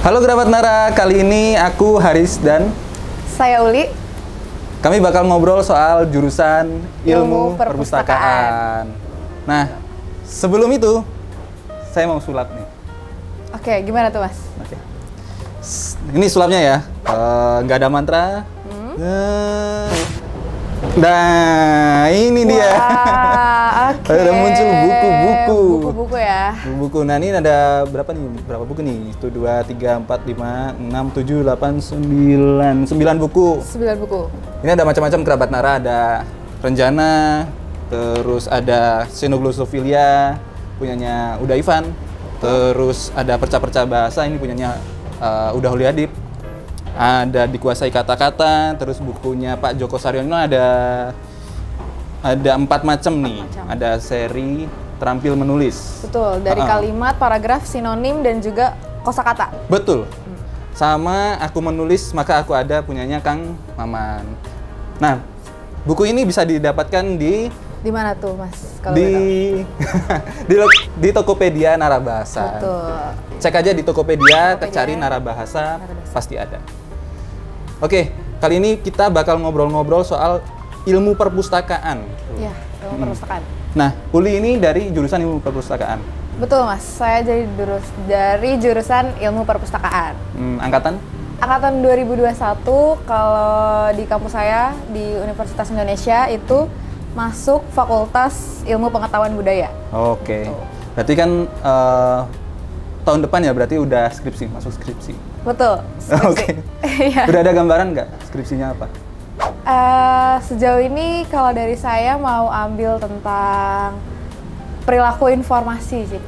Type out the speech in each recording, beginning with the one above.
Halo kerabat Nara, kali ini aku Haris dan Saya Uli. kami bakal ngobrol soal jurusan Ilmu Ilmu Perpustakaan. Nah, sebelum itu saya mau sulap nih. Oke, gimana tuh Mas? Oke. Ini sulapnya ya, nggak ada mantra. Nah, ini dia. Wah, oke. Ada muncul buku-buku. Buku-buku ya. Buku. Nah, ini ada berapa nih? Berapa buku nih? 1, 2, 3, 4, 5, 6, 7, 8, 9. 9 buku. 9 buku. Ini ada macam-macam kerabat Nara, ada Renjana, terus ada Xenoglosophilia, punyanya Uda Ivan, terus ada Perca-perca Bahasa, ini punyanya Uda Huliadip, ada Dikuasai Kata-kata, terus bukunya Pak Joko Saryono ada 4 macam nih, ada seri Terampil Menulis. Betul, dari kalimat, paragraf, sinonim, dan juga kosakata. Betul. Sama Aku Menulis Maka Aku Ada, punyanya Kang Maman. Nah, buku ini bisa didapatkan di Di mana tuh Mas? Kalau di, boleh di Tokopedia Narabahasa. tahu? Betul. Cek aja di Tokopedia, Tokopedia, cari Narabahasa, Narabahasa. pasti ada. Oke, kali ini kita bakal ngobrol-ngobrol soal ilmu perpustakaan. Iya, ilmu perpustakaan. Nah, Uli ini dari jurusan ilmu perpustakaan. Betul Mas, saya dari jurusan ilmu perpustakaan. Angkatan? Angkatan 2021, kalau di kampus saya di Universitas Indonesia itu masuk Fakultas Ilmu Pengetahuan Budaya. Oke. Berarti kan tahun depan ya, berarti udah skripsi, masuk skripsi. Betul, skripsi. Oke. Iya. Udah ada gambaran nggak skripsinya apa? Sejauh ini kalau dari saya mau ambil tentang perilaku informasi sih,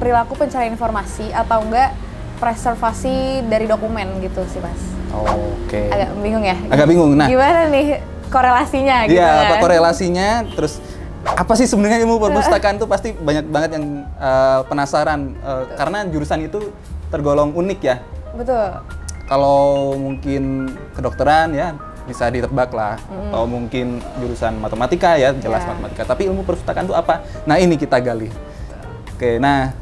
perilaku pencarian informasi atau enggak preservasi dari dokumen gitu sih Mas. Oke. Agak bingung ya? Agak bingung. Nah, gimana nih korelasinya gitu iya, kan? apa korelasinya? Terus apa sih sebenarnya ilmu perpustakaan tuh? Pasti banyak banget yang penasaran karena jurusan itu tergolong unik ya. Betul. Kalau mungkin kedokteran ya bisa ditebak lah, atau mungkin jurusan matematika ya jelas Ya. matematika. Tapi ilmu perpustakaan itu apa? Nah ini kita gali. Oke, nah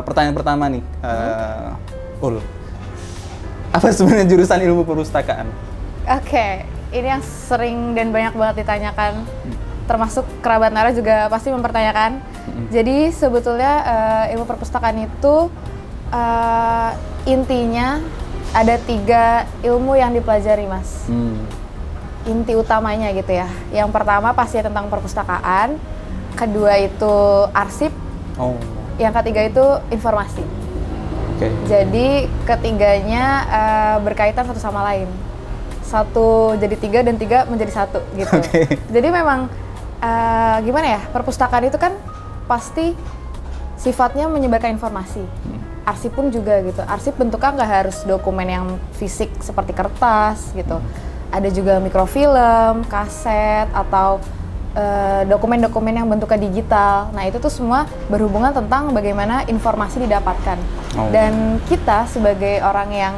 pertanyaan pertama nih, Ul, apa sebenarnya jurusan ilmu perpustakaan? Oke, ini yang sering dan banyak banget ditanyakan, termasuk kerabat Nara juga pasti mempertanyakan. Jadi sebetulnya ilmu perpustakaan itu intinya ada 3 ilmu yang dipelajari Mas. Inti utamanya gitu ya. Yang pertama pasti tentang perpustakaan, kedua itu arsip, Oh, yang ketiga itu informasi. oke. Jadi ketiganya berkaitan satu sama lain. Satu jadi 3 dan 3 menjadi 1 gitu. Oke. Jadi memang gimana ya, perpustakaan itu kan pasti sifatnya menyebarkan informasi. Arsip pun juga gitu. Arsip bentuknya nggak harus dokumen yang fisik seperti kertas gitu. Ada juga mikrofilm, kaset, atau dokumen-dokumen yang bentuknya digital. Nah itu tuh semua berhubungan tentang bagaimana informasi didapatkan. Oh. Dan kita sebagai orang yang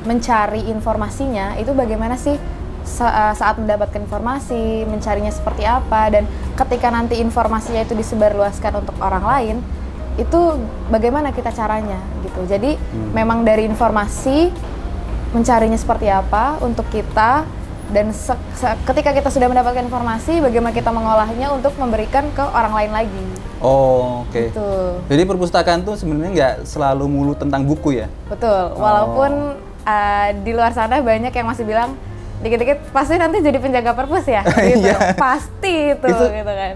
mencari informasinya, itu bagaimana sih saat mendapatkan informasi, mencarinya seperti apa, dan ketika nanti informasinya itu disebarluaskan untuk orang lain, itu bagaimana kita caranya gitu. Jadi memang dari informasi mencarinya seperti apa untuk kita, dan ketika kita sudah mendapatkan informasi, bagaimana kita mengolahnya untuk memberikan ke orang lain lagi. Oh, oke. Gitu. Jadi perpustakaan tuh sebenarnya nggak selalu mulu tentang buku ya? Betul. Walaupun di luar sana banyak yang masih bilang dikit-dikit pasti nanti jadi penjaga perpus ya, gitu. Iya. Pasti itu gitu kan.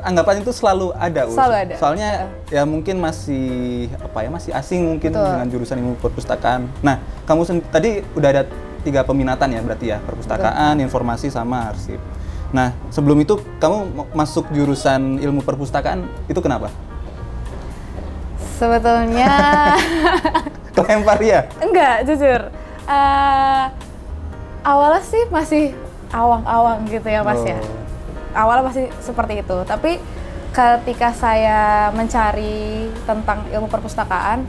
Anggapan itu selalu ada, Ul. Selalu ada. Soalnya ya mungkin masih masih asing mungkin Betul. dengan jurusan ilmu perpustakaan. Nah, kamu tadi udah ada 3 peminatan ya berarti ya, perpustakaan, informasi, sama arsip. Nah, sebelum itu kamu masuk jurusan ilmu perpustakaan itu kenapa? Sebetulnya Kelempar ya? enggak, jujur. Awalnya sih masih awang-awang gitu ya Mas ya. Awalnya masih seperti itu. Tapi ketika saya mencari tentang ilmu perpustakaan,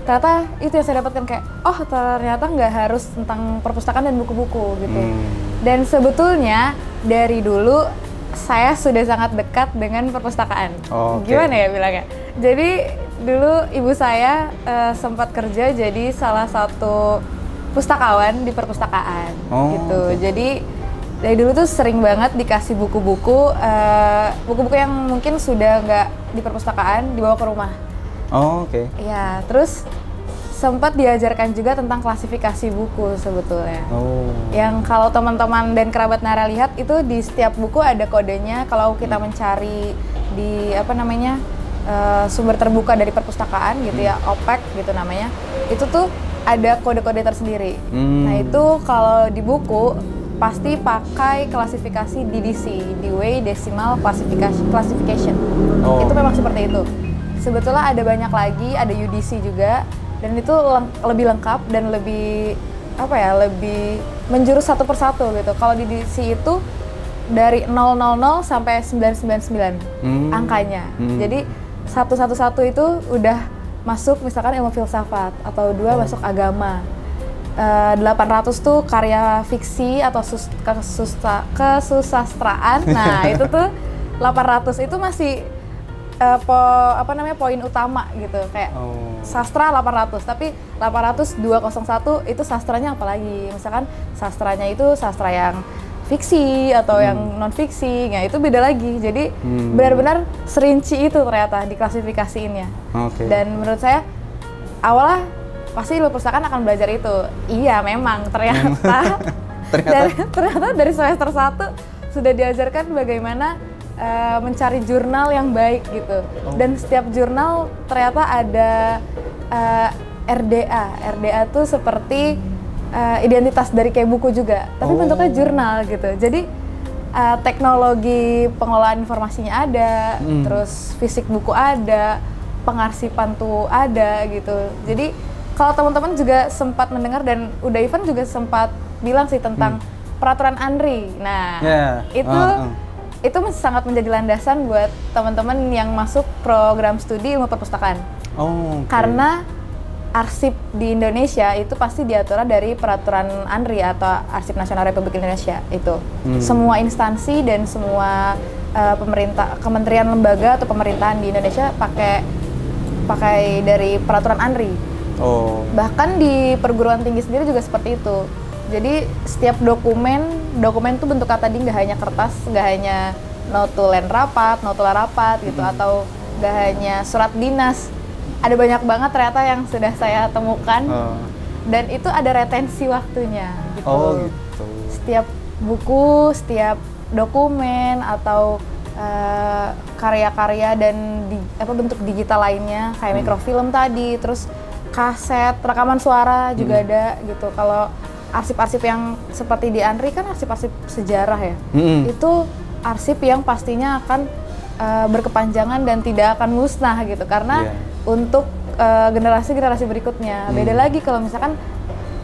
ternyata itu yang saya dapatkan, kayak oh ternyata nggak harus tentang perpustakaan dan buku-buku gitu. Dan sebetulnya dari dulu saya sudah sangat dekat dengan perpustakaan. Oke. Gimana ya bilangnya? Jadi dulu ibu saya sempat kerja jadi salah satu pustakawan di perpustakaan gitu. oke. Jadi dari dulu tuh sering banget dikasih buku-buku yang mungkin sudah nggak di perpustakaan dibawa ke rumah. Oh, oke. Ya, terus sempat diajarkan juga tentang klasifikasi buku sebetulnya. Oh. Yang kalau teman-teman dan kerabat Nara lihat itu di setiap buku ada kodenya. Kalau kita mencari di sumber terbuka dari perpustakaan gitu ya, OPEC gitu namanya, itu tuh ada kode-kode tersendiri. Nah itu kalau di buku pasti pakai klasifikasi DDC, Dewey Decimal Classification. Oh. Itu memang seperti itu. Sebetulnya ada banyak lagi, ada UDC juga, dan itu lebih lengkap dan lebih lebih menjurus satu persatu gitu. Kalau di DDC itu dari 000 sampai 999 angkanya. Jadi satu itu udah masuk misalkan ilmu filsafat atau 2 masuk agama. 800 tuh karya fiksi atau kesusastraan. Nah, itu tuh 800 itu masih poin utama gitu, kayak sastra 800, tapi 800 201 itu sastranya apalagi, misalkan sastranya itu sastra yang fiksi atau yang non fiksi, ya itu beda lagi. Jadi benar-benar serinci itu ternyata diklasifikasiinnya. Dan menurut saya awalnya pasti ilmu perpustakaan akan belajar itu. Iya memang ternyata dari semester 1 sudah diajarkan bagaimana mencari jurnal yang baik gitu. Dan setiap jurnal ternyata ada RDA. RDA tuh seperti identitas dari kayak buku juga, tapi bentuknya jurnal gitu. Jadi teknologi pengelolaan informasinya ada, terus fisik buku ada, pengarsipan tuh ada gitu. Jadi kalau teman-teman juga sempat mendengar dan udah Ivan juga sempat bilang sih tentang peraturan ANRI. Nah, itu sangat menjadi landasan buat teman-teman yang masuk program studi ilmu perpustakaan. Karena arsip di Indonesia itu pasti diatur dari peraturan ANRI atau Arsip Nasional Republik Indonesia itu. Semua instansi dan semua kementerian lembaga atau pemerintahan di Indonesia pakai dari peraturan ANRI. Bahkan di perguruan tinggi sendiri juga seperti itu. Jadi setiap dokumen tuh bentuknya tadi nggak hanya kertas, nggak hanya notulen rapat, notula rapat gitu, atau nggak hanya surat dinas. Ada banyak banget ternyata yang sudah saya temukan, dan itu ada retensi waktunya gitu. Setiap buku, setiap dokumen atau karya-karya dan bentuk digital lainnya kayak mikrofilm tadi, terus kaset, rekaman suara juga ada gitu. Kalau arsip-arsip yang seperti di ANRI kan arsip-arsip sejarah ya, itu arsip yang pastinya akan berkepanjangan dan tidak akan musnah gitu, karena untuk generasi-generasi berikutnya. Beda lagi kalau misalkan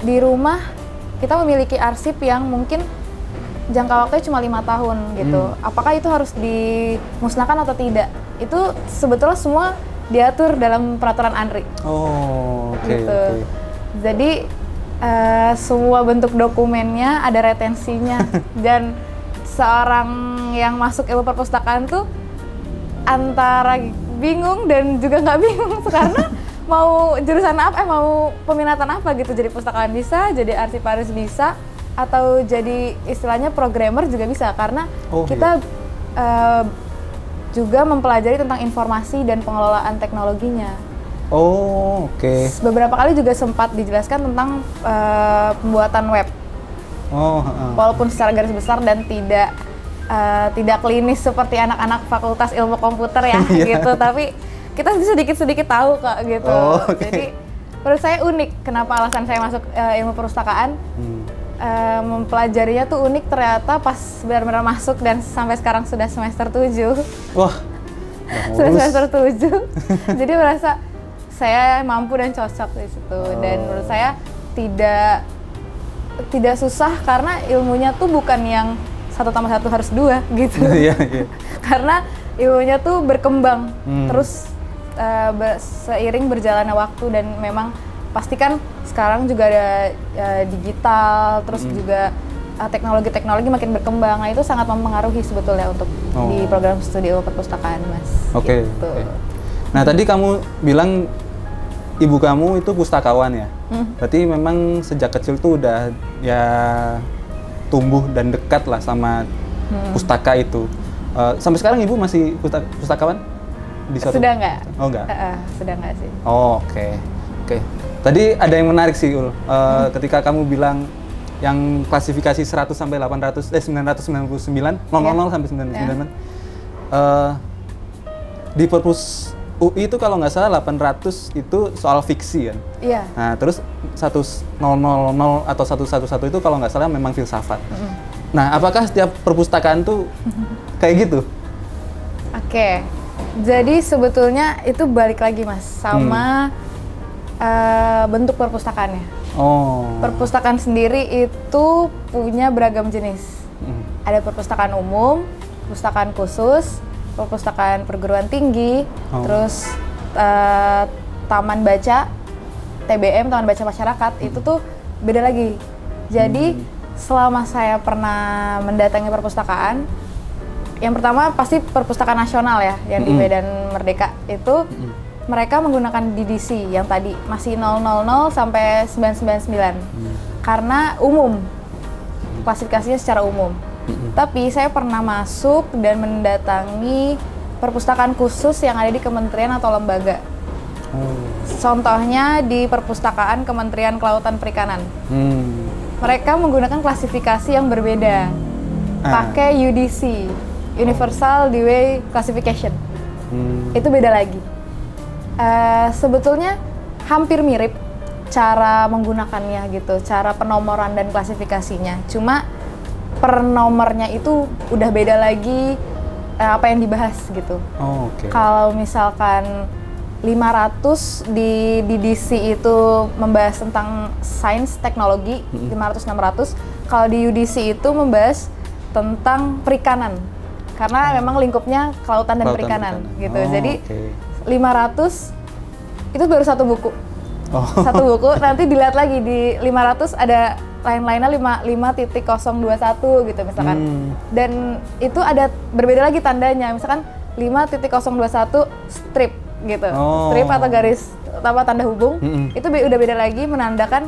di rumah kita memiliki arsip yang mungkin jangka waktunya cuma 5 tahun gitu. Apakah itu harus dimusnahkan atau tidak? Itu sebetulnya semua diatur dalam peraturan ANRI. Gitu. Jadi semua bentuk dokumennya ada retensinya. Dan seorang yang masuk ilmu perpustakaan tuh antara bingung dan juga nggak bingung karena mau jurusan apa, mau peminatan apa gitu. Jadi pustakawan bisa, jadi arsiparis bisa, atau jadi istilahnya programmer juga bisa, karena kita juga mempelajari tentang informasi dan pengelolaan teknologinya. Beberapa kali juga sempat dijelaskan tentang pembuatan web. Walaupun secara garis besar dan tidak klinis seperti anak-anak fakultas ilmu komputer ya gitu, tapi kita sedikit-sedikit tahu kok gitu. Jadi menurut saya unik kenapa alasan saya masuk ilmu perpustakaan. Mempelajarinya tuh unik ternyata pas benar-benar masuk dan sampai sekarang sudah semester 7. Sudah semester 7. Jadi merasa saya mampu dan cocok di situ. Dan menurut saya tidak susah karena ilmunya tuh bukan yang 1+1 harus 2 gitu. Karena ilmunya tuh berkembang terus seiring berjalannya waktu, dan memang pastikan sekarang juga ada digital, terus juga teknologi-teknologi makin berkembang. Nah, itu sangat mempengaruhi sebetulnya untuk di program studi ilmu perpustakaan, Mas. Nah, tadi kamu bilang ibu kamu itu pustakawan ya? Berarti memang sejak kecil tuh udah ya tumbuh dan dekat lah sama pustaka itu. Sampai sekarang ibu masih pustakawan? Sudah nggak? Oh, nggak? Sudah nggak sih. Oh, oke. Tadi ada yang menarik sih, Ul. Ketika kamu bilang yang klasifikasi 100 sampai 999, 000 sampai 99. Di perpus UI itu kalau nggak salah 800 itu soal fiksi kan? Iya. Nah, terus 1000 atau 111 itu kalau nggak salah memang filsafat. Nah, apakah setiap perpustakaan tuh kayak gitu? Oke. Jadi sebetulnya itu balik lagi Mas sama bentuk perpustakaannya. Oh. Perpustakaan sendiri itu punya beragam jenis. Ada perpustakaan umum, perpustakaan khusus, perpustakaan perguruan tinggi, terus taman baca, TBM, taman baca masyarakat, itu tuh beda lagi. Jadi selama saya pernah mendatangi perpustakaan, yang pertama pasti perpustakaan nasional ya, yang di Medan Merdeka itu mereka menggunakan DDC yang tadi masih 000 sampai 999 karena umum, klasifikasinya secara umum. Tapi saya pernah masuk dan mendatangi perpustakaan khusus yang ada di kementerian atau lembaga. Contohnya di perpustakaan Kementerian Kelautan Perikanan. Mereka menggunakan klasifikasi yang berbeda, pakai UDC, Universal Dewey Classification. Itu beda lagi. Sebetulnya hampir mirip cara menggunakannya gitu, cara penomoran dan klasifikasinya. Cuma per nomornya itu udah beda lagi apa yang dibahas gitu. Kalau misalkan 500 di DDC itu membahas tentang sains teknologi, 500-600. Kalau di UDC itu membahas tentang perikanan. Karena memang lingkupnya kelautan dan perikanan gitu. Jadi 500 itu baru satu buku. Satu buku, nanti dilihat lagi di 500 ada lain-lainnya 5.021 gitu misalkan. Dan itu ada berbeda lagi tandanya, misalkan 5.021 strip gitu. Strip atau garis tanpa tanda hubung. Itu udah beda lagi menandakan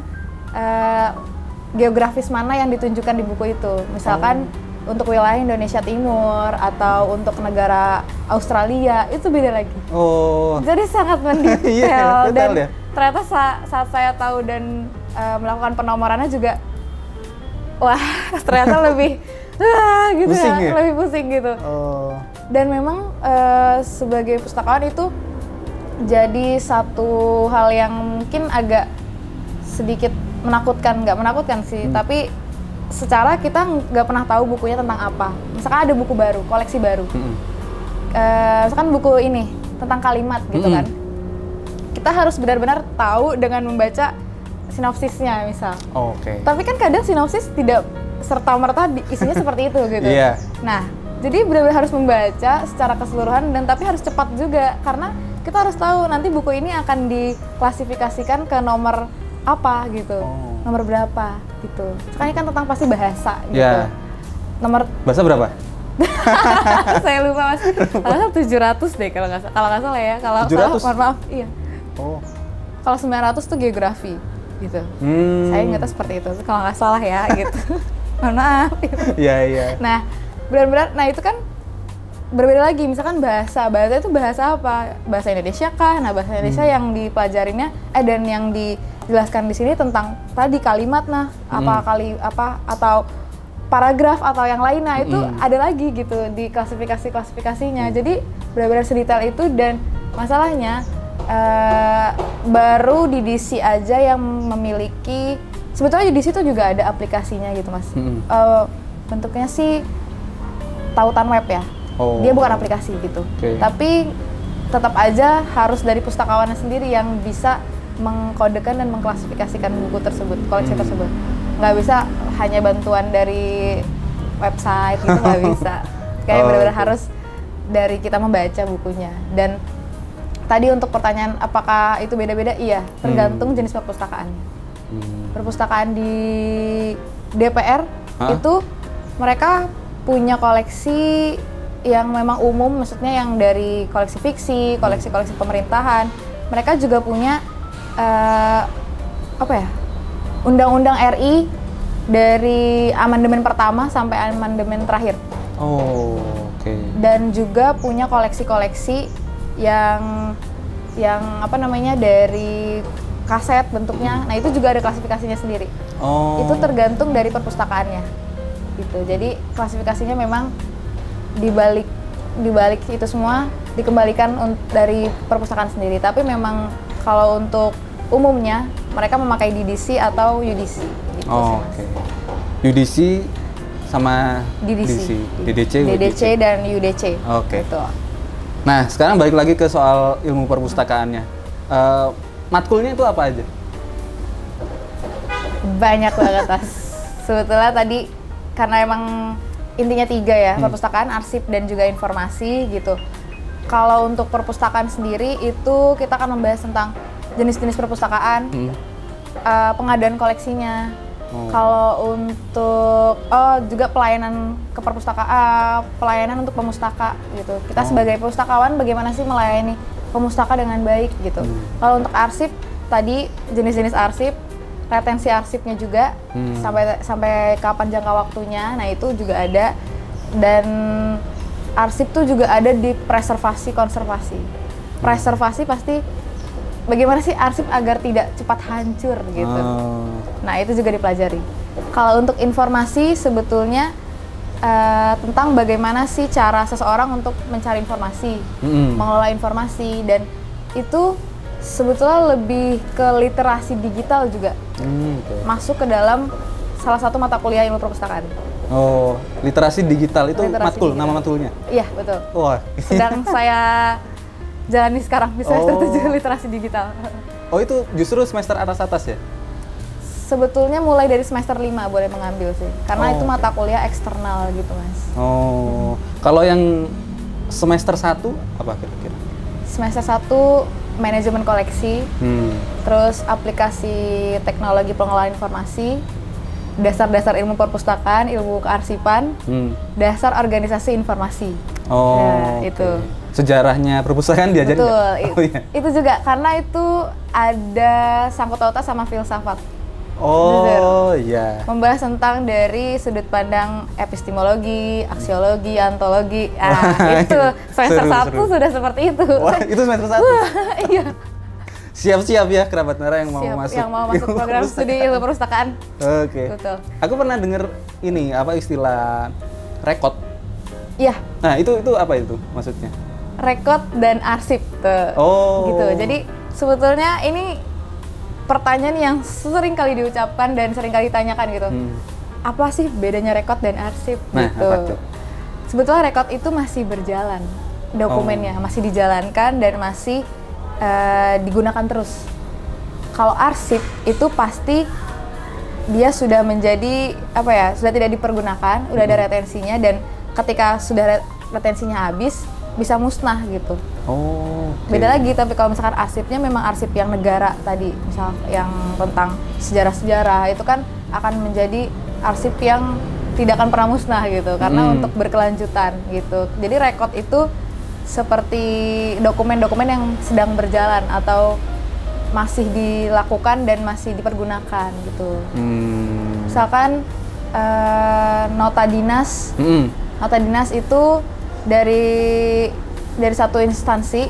geografis mana yang ditunjukkan di buku itu. Misalkan untuk wilayah Indonesia Timur atau untuk negara Australia itu beda lagi. Jadi sangat mendetail dan ya? Ternyata saat saya tahu dan melakukan penomorannya juga, wah ternyata lebih gitu pusing ya? Lebih pusing gitu. Dan memang sebagai pustakawan itu jadi satu hal yang mungkin agak sedikit menakutkan, nggak menakutkan sih, tapi secara kita nggak pernah tahu bukunya tentang apa. Misalkan ada buku baru, koleksi baru. Misalkan buku ini tentang kalimat gitu kan. Kita harus benar-benar tahu dengan membaca sinopsisnya misal. Tapi kan kadang sinopsis tidak serta-merta isinya seperti itu gitu. Nah, jadi benar-benar harus membaca secara keseluruhan dan tapi harus cepat juga karena kita harus tahu nanti buku ini akan diklasifikasikan ke nomor apa gitu. Nomor berapa gitu. Sekarang kan tentang pasti bahasa gitu. Nomor bahasa berapa? Saya lupa Mas. Kalau 700 deh kalau nggak salah ya. Kalau salah mohon maaf. Iya. Kalau 900 tuh geografi gitu. Saya ingatnya seperti itu. Kalau nggak salah ya gitu. Mohon maaf. Iya. Nah, benar-benar itu kan berbeda lagi. Misalkan bahasa itu bahasa apa? Bahasa Indonesia kah? Nah, bahasa Indonesia yang dipelajarinya dan yang dijelaskan di sini tentang tadi kalimat apa atau paragraf atau yang lainnya itu ada lagi gitu di klasifikasinya. Jadi benar-benar sedetail itu dan masalahnya baru di DC aja yang memiliki, sebetulnya di situ juga ada aplikasinya gitu Mas. Bentuknya sih tautan web ya. Dia bukan aplikasi gitu. Tapi tetap aja harus dari pustakawannya sendiri yang bisa mengkodekan dan mengklasifikasikan buku tersebut, koleksi tersebut. Nggak bisa hanya bantuan dari website gitu, nggak bisa. Kayak benar-benar harus dari kita membaca bukunya. Dan tadi untuk pertanyaan apakah itu beda-beda? Iya, tergantung jenis perpustakaannya. Perpustakaan di DPR itu mereka punya koleksi yang memang umum, maksudnya yang dari koleksi fiksi, koleksi-koleksi pemerintahan, mereka juga punya Undang-Undang RI dari amandemen pertama sampai amandemen terakhir. Oh, oke. Dan juga punya koleksi-koleksi yang dari kaset bentuknya. Nah, itu juga ada klasifikasinya sendiri. Oh. Itu tergantung dari perpustakaannya. Gitu. Jadi klasifikasinya memang dibalik itu semua dikembalikan dari perpustakaan sendiri. Tapi memang kalau untuk umumnya mereka memakai DDC atau UDC. Gitu Oke. UDC sama DDC, DDC dan UDC. Oke. Gitu. Nah, sekarang balik lagi ke soal ilmu perpustakaannya. Matkulnya itu apa aja? Banyak banget, Tas. Sebetulnya tadi karena emang intinya 3 ya, perpustakaan, arsip, dan juga informasi gitu. Kalau untuk perpustakaan sendiri itu kita akan membahas tentang jenis-jenis perpustakaan, pengadaan koleksinya. Kalau untuk juga pelayanan ke perpustakaan, pelayanan untuk pemustaka gitu. Kita sebagai pustakawan bagaimana sih melayani pemustaka dengan baik gitu. Kalau untuk arsip tadi jenis-jenis arsip, retensi arsipnya juga sampai kapan jangka waktunya. Nah, itu juga ada. Dan arsip tuh juga ada di preservasi konservasi. Preservasi pasti bagaimana sih arsip agar tidak cepat hancur gitu. Nah, itu juga dipelajari. Kalau untuk informasi sebetulnya tentang bagaimana sih cara seseorang untuk mencari informasi, mengelola informasi, dan itu sebetulnya lebih ke literasi digital juga. Masuk ke dalam salah satu mata kuliah ilmu perpustakaan. Oh, literasi digital itu Literasi matkul, digital. nama matkulnya? Iya, betul. Wah. Sedang saya jalani sekarang di semester 7 literasi digital. Oh, itu justru semester atas-atas ya? Sebetulnya mulai dari semester 5 boleh mengambil sih. Karena itu mata oke. kuliah eksternal gitu, Mas. Oh, kalau yang semester 1 apa kira-kira? Semester 1 manajemen koleksi, terus aplikasi teknologi pengelolaan informasi, dasar-dasar ilmu perpustakaan, ilmu kearsipan, dasar organisasi informasi. Oh, nah, oke. itu. Sejarahnya perpustakaan diajarin Betul. nggak? Oh, iya. Itu juga karena itu ada sangkut pautnya sama filsafat. Oh, iya. Membahas tentang dari sudut pandang epistemologi, aksiologi, antologi. Ah, itu semester Seru. 1 sudah seperti itu. Wah, itu semester 1. Iya. Siap-siap ya kerabat Nara yang mau Siap, masuk. yang mau masuk program studi ilmu perpustakaan. Oke. Betul. Aku pernah dengar ini istilah rekod. Iya, Nah, itu apa itu maksudnya? rekod dan arsip tuh. Oh. Gitu. Jadi sebetulnya ini pertanyaan yang sering kali diucapkan dan sering kali ditanyakan gitu. Apa sih bedanya rekod dan arsip Nah, gitu. apa tuh? Sebetulnya rekod itu masih berjalan. Dokumennya masih dijalankan dan masih digunakan terus. Kalau arsip itu pasti dia sudah menjadi sudah tidak dipergunakan, udah ada retensinya, dan ketika sudah retensinya habis bisa musnah gitu. Oh. oke. Beda lagi, tapi kalau misalkan arsipnya memang arsip yang negara tadi, misal yang tentang sejarah-sejarah, itu kan akan menjadi arsip yang tidak akan pernah musnah gitu, karena untuk berkelanjutan gitu. Jadi rekod itu seperti dokumen-dokumen yang sedang berjalan atau masih dilakukan dan masih dipergunakan gitu. Misalkan nota dinas, nota dinas itu dari satu instansi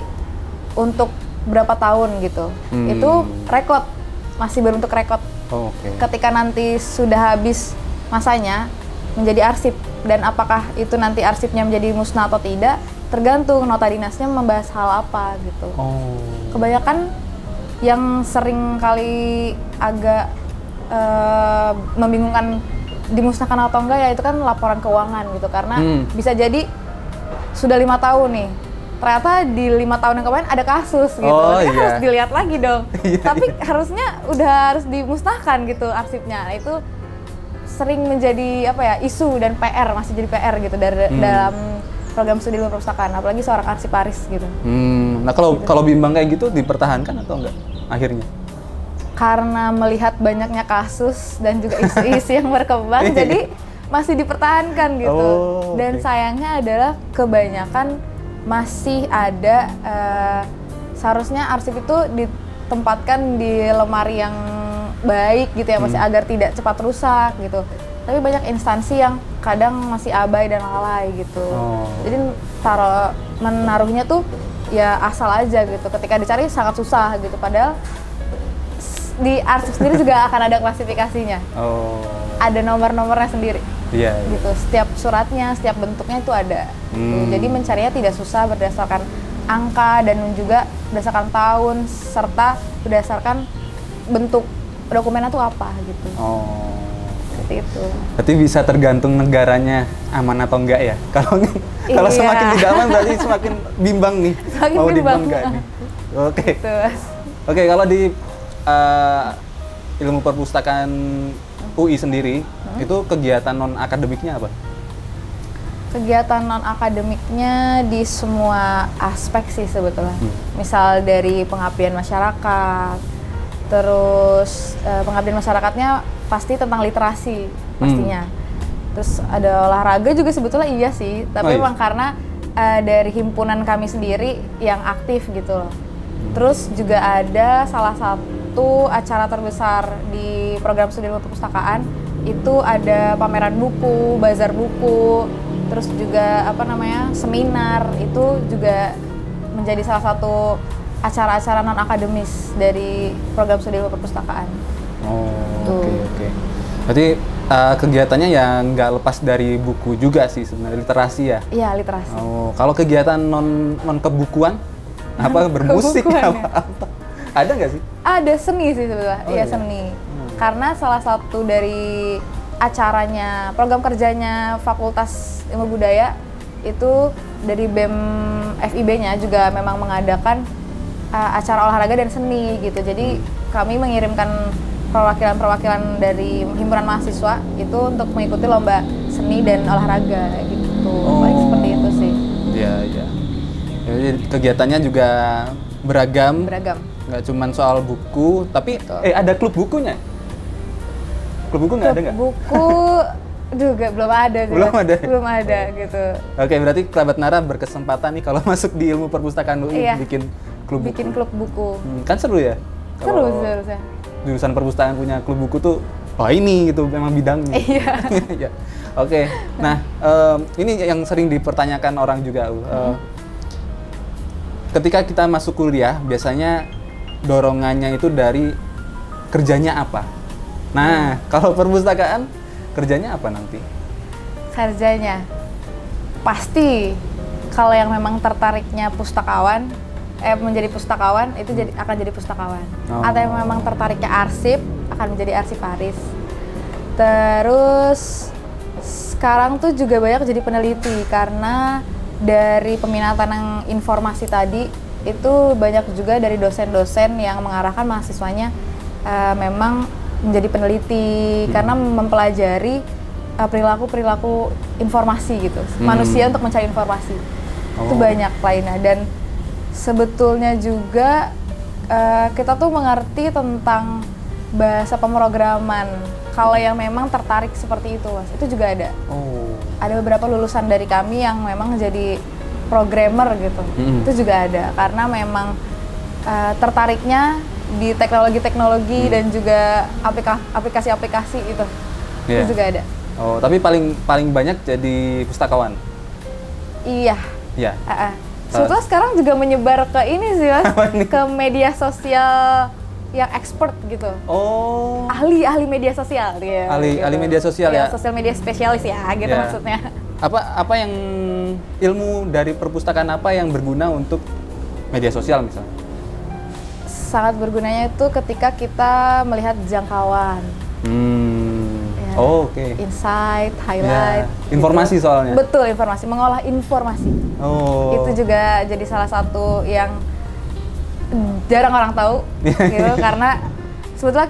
untuk berapa tahun gitu. Itu rekod, masih berbentuk rekod. Oh, oke. Ketika nanti sudah habis masanya menjadi arsip, dan apakah itu nanti arsipnya menjadi musnah atau tidak tergantung nota dinasnya membahas hal apa gitu. Oh. Kebanyakan yang sering kali agak membingungkan dimusnahkan atau enggak ya itu kan laporan keuangan gitu, karena bisa jadi sudah 5 tahun nih, ternyata di 5 tahun yang kemarin ada kasus gitu. Ini harus dilihat lagi dong. Tapi harusnya udah harus dimusnahkan gitu arsipnya. Nah, itu sering menjadi isu dan PR, masih jadi PR gitu dalam program studi ilmu perpustakaan, apalagi seorang arsiparis gitu. Nah, kalau bimbang kayak gitu dipertahankan atau enggak akhirnya? Karena melihat banyaknya kasus dan juga isu-isu yang berkembang, jadi masih dipertahankan gitu. Oh, Dan oke. sayangnya adalah kebanyakan masih ada seharusnya arsip itu ditempatkan di lemari yang baik gitu ya, masih agar tidak cepat rusak gitu. Tapi banyak instansi yang kadang masih abai dan lalai gitu. Oh. Jadi menaruhnya tuh ya asal aja gitu. Ketika dicari sangat susah gitu. Padahal di arsip sendiri juga akan ada klasifikasinya. Oh. Ada nomor-nomornya sendiri. Iya. Iya. Gitu. Setiap suratnya, setiap bentuknya itu ada. Gitu. Jadi mencarinya tidak susah berdasarkan angka dan juga berdasarkan tahun serta berdasarkan bentuk dokumennya tuh apa gitu. Oh. Seperti itu. Berarti bisa tergantung negaranya aman atau enggak ya? Kalau kalau Iya. semakin tidak aman berarti semakin bimbang nih. Semakin mau bimbang. dibilang enggak nih. Oke. Gitu. Oke, kalau di ilmu perpustakaan UI sendiri, itu kegiatan non akademiknya apa? Kegiatan non akademiknya di semua aspek sih sebetulnya. Misal dari pengabdian masyarakat, terus pengabdian masyarakatnya pasti tentang literasi pastinya. Terus ada olahraga juga sebetulnya iya sih, tapi Oh, iya. memang karena dari himpunan kami sendiri yang aktif gitu loh. Terus juga ada salah satu acara terbesar di program studi ilmu perpustakaan itu ada pameran buku, bazar buku, terus juga seminar, itu juga menjadi salah satu acara-acara non akademis dari program studi ilmu perpustakaan. Oh, Tuh. oke. Berarti kegiatannya yang nggak lepas dari buku juga sih sebenarnya, literasi ya. Iya, literasi. Oh, kalau kegiatan non kebukuan apa bermusik Kebukuan, apa? Ada nggak sih? Ada seni sih sebetulnya, Oh, iya iya. seni. Karena salah satu dari acaranya, program kerjanya Fakultas Ilmu Budaya itu dari BEM FIB-nya juga memang mengadakan acara olahraga dan seni gitu. Jadi kami mengirimkan perwakilan-perwakilan dari himpunan mahasiswa itu untuk mengikuti lomba seni dan olahraga gitu. Paling seperti itu sih. Iya, iya. Jadi kegiatannya juga beragam. Beragam. Nggak cuma soal buku, tapi Betul. ada klub bukunya. Klub buku nggak ada nggak? Buku, belum ada. sih, Belum Mas. ada? Belum ada gitu. Oke, berarti kerabat Nara berkesempatan nih kalau masuk di ilmu perpustakaan UI Iya. bikin klub Bikin buku. klub buku. Kan seru ya? Seru Kalau sih harusnya. jurusan perpustakaan punya klub buku tuh, wah ini gitu memang bidangnya. Iya. Ya. Oke, nah ini yang sering dipertanyakan orang juga. Ketika kita masuk kuliah, biasanya dorongannya itu dari kerjanya apa? Nah, kalau perpustakaan kerjanya apa nanti? Kerjanya pasti kalau yang memang tertariknya pustakawan, menjadi pustakawan itu akan jadi pustakawan. Oh. Atau yang memang tertariknya arsip akan menjadi arsiparis. Terus sekarang tuh juga banyak jadi peneliti karena dari peminatan yang informasi tadi itu banyak juga dari dosen-dosen yang mengarahkan mahasiswanya memang menjadi peneliti karena mempelajari perilaku-perilaku informasi gitu, manusia untuk mencari informasi. Itu banyak lainnya dan sebetulnya juga kita tuh mengerti tentang bahasa pemrograman. Kalau yang memang tertarik seperti itu, Mas, itu juga ada. Oh. Ada beberapa lulusan dari kami yang memang jadi programmer gitu. Itu juga ada karena memang tertariknya di teknologi-teknologi dan juga aplikasi-aplikasi itu. Yeah. Itu juga ada. Oh, tapi paling banyak jadi pustakawan. Iya. Ya. Sebetulnya sekarang juga menyebar ke ini sih, Mas, Apa ini? ke media sosial yang expert gitu. Oh. Ahli media sosial dia. Ahli media sosial ya? Sosial media spesialis ya, gitu Ya. maksudnya. Apa yang ilmu dari perpustakaan apa yang berguna untuk media sosial misalnya? Sangat bergunanya itu ketika kita melihat jangkauan. Ya. Oh, oke. Insight, highlight. Ya, informasi soalnya. Betul, informasi, mengolah informasi. Oh. Itu juga jadi salah satu yang jarang orang tahu gitu karena sebetulnya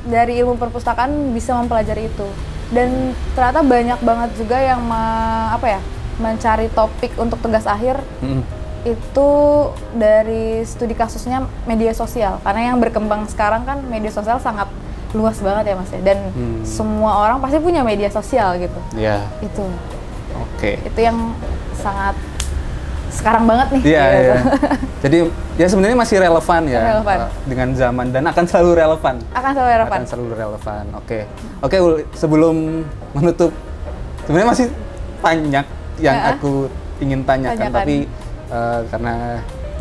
dari ilmu perpustakaan bisa mempelajari itu dan ternyata banyak banget juga yang mencari topik untuk tugas akhir itu dari studi kasusnya media sosial karena yang berkembang sekarang kan media sosial sangat luas banget ya Mas ya. Dan semua orang pasti punya media sosial gitu. Iya. Itu. Oke. Itu yang sangat sekarang banget nih. Iya, gitu. iya. Jadi ya sebenarnya masih relevan ya Relevan. dengan zaman dan akan selalu relevan. Akan selalu relevan. Akan selalu relevan. Oke. Oke, Uli, sebelum menutup sebenarnya masih banyak yang aku ingin tanyakan, Tanyakan. tapi karena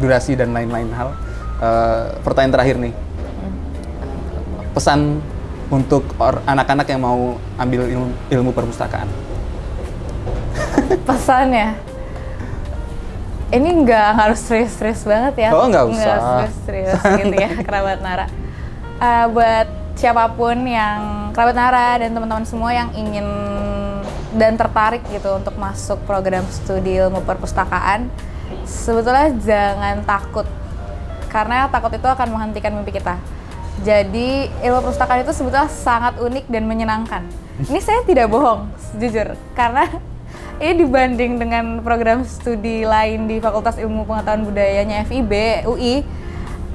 durasi dan lain-lain hal, pertanyaan terakhir nih. Pesan untuk anak-anak yang mau ambil ilmu perpustakaan. Pesannya, ini nggak harus serius-serius banget ya. Oh, nggak usah. Nggak serius-serius gitu ya, kerabat Nara. Buat siapapun yang kerabat Nara dan teman-teman semua yang ingin dan tertarik gitu untuk masuk program studi ilmu perpustakaan, sebetulnya jangan takut. Karena takut itu akan menghentikan mimpi kita. Jadi ilmu perpustakaan itu sebetulnya sangat unik dan menyenangkan. Ini saya tidak bohong, jujur. Karena ini dibanding dengan program studi lain di Fakultas Ilmu Pengetahuan Budayanya FIB, UI,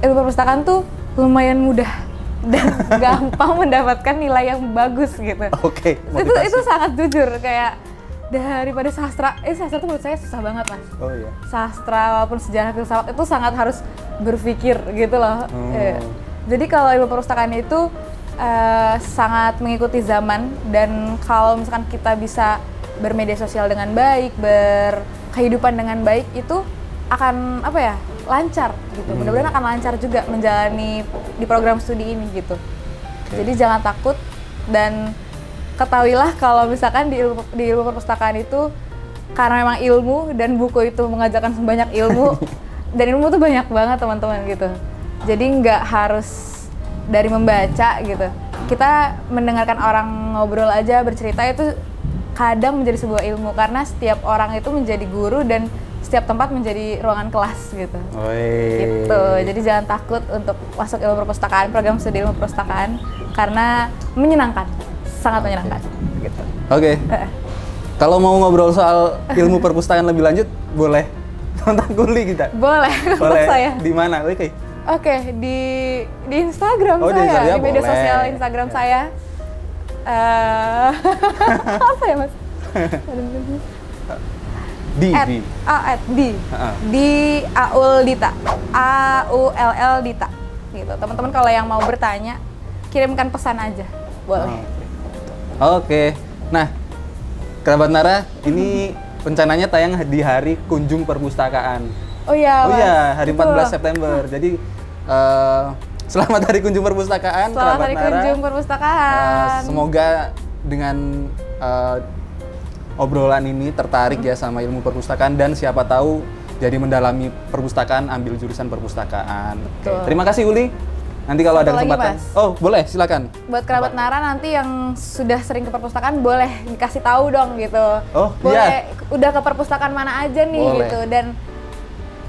ilmu perpustakaan tuh lumayan mudah dan gampang mendapatkan nilai yang bagus gitu. Oke. Itu sangat jujur, kayak daripada sastra, sastra tuh menurut saya susah banget Mas. Oh iya. Sastra walaupun sejarah filsafat itu sangat harus berpikir gitu loh. Jadi kalau ilmu perpustakaan itu sangat mengikuti zaman, dan kalau misalkan kita bisa bermedia sosial dengan baik, berkehidupan dengan baik, itu akan apa ya, lancar gitu. Mudah-mudahan akan lancar juga menjalani di program studi ini gitu. Jadi jangan takut, dan ketahuilah kalau misalkan di ilmu perpustakaan itu karena memang ilmu dan buku itu mengajarkan banyak ilmu dan ilmu tuh banyak banget teman-teman gitu. Jadi nggak harus dari membaca gitu. Kita mendengarkan orang ngobrol aja, bercerita itu kadang menjadi sebuah ilmu, karena setiap orang itu menjadi guru dan setiap tempat menjadi ruangan kelas gitu. Gitu. Jadi jangan takut untuk masuk ilmu perpustakaan, program studi ilmu perpustakaan, karena menyenangkan, sangat menyenangkan. Gitu. Oke. Kalau mau ngobrol soal ilmu perpustakaan lebih lanjut, boleh kontak Uli kita. Boleh. Boleh. Saya. Di mana? Oke. Oke, di Instagram Oh, saya, di media boleh. sosial Instagram saya. Apa ya Mas? Di. Di Aul Dita, AULL Dita, gitu. Teman-teman kalau yang mau bertanya, kirimkan pesan aja, boleh. Oke. Nah, kerabat Nara, ini rencananya tayang di hari Kunjung Perpustakaan. Oh iya, Oh Mas. iya, hari Betul. 14 September. Jadi selamat hari Kunjung Perpustakaan, Selamat kerabat hari Nara. Kunjung Perpustakaan. Semoga dengan obrolan ini tertarik ya sama ilmu perpustakaan, dan siapa tahu jadi mendalami perpustakaan, ambil jurusan perpustakaan. Oke. Betul. Terima kasih Uli. Nanti kalau Satu ada lagi, kesempatan. Mas. Oh, boleh, silakan. Buat kerabat Nara nanti yang sudah sering ke perpustakaan, boleh dikasih tahu dong gitu. Oh, boleh, udah ke perpustakaan mana aja nih Boleh. gitu, dan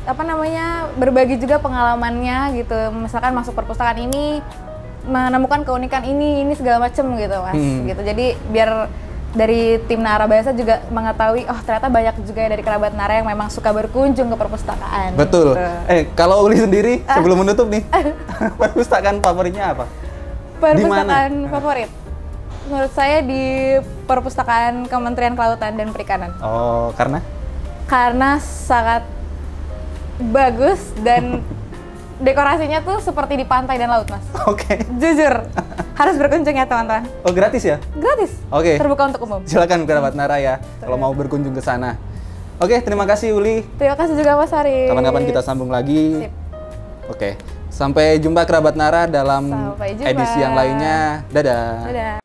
apa namanya, berbagi juga pengalamannya gitu. Misalkan masuk perpustakaan ini menemukan keunikan ini segala macem gitu Mas. Gitu. Jadi biar dari tim Nara Bahasa juga mengetahui, oh ternyata banyak juga ya dari kerabat Nara yang memang suka berkunjung ke perpustakaan. Betul. Gitu. Kalau Uli sendiri sebelum menutup nih, perpustakaan favoritnya apa? Perpustakaan favorit? Menurut saya di Perpustakaan Kementerian Kelautan dan Perikanan. Oh, karena? Karena sangat bagus dan dekorasinya tuh seperti di pantai dan laut, Mas. Oke. Jujur, harus berkunjung ya teman-teman. Oh, gratis ya? Gratis. Oke. Terbuka untuk umum. Silakan kerabat Nara ya, kalau mau berkunjung ke sana. Oke, terima kasih Uli. Terima kasih juga Mas Haris. Kapan-kapan kita sambung lagi. Sip. Oke. Sampai jumpa kerabat Nara dalam Sampai jumpa. edisi yang lainnya. Dadah. Dadah.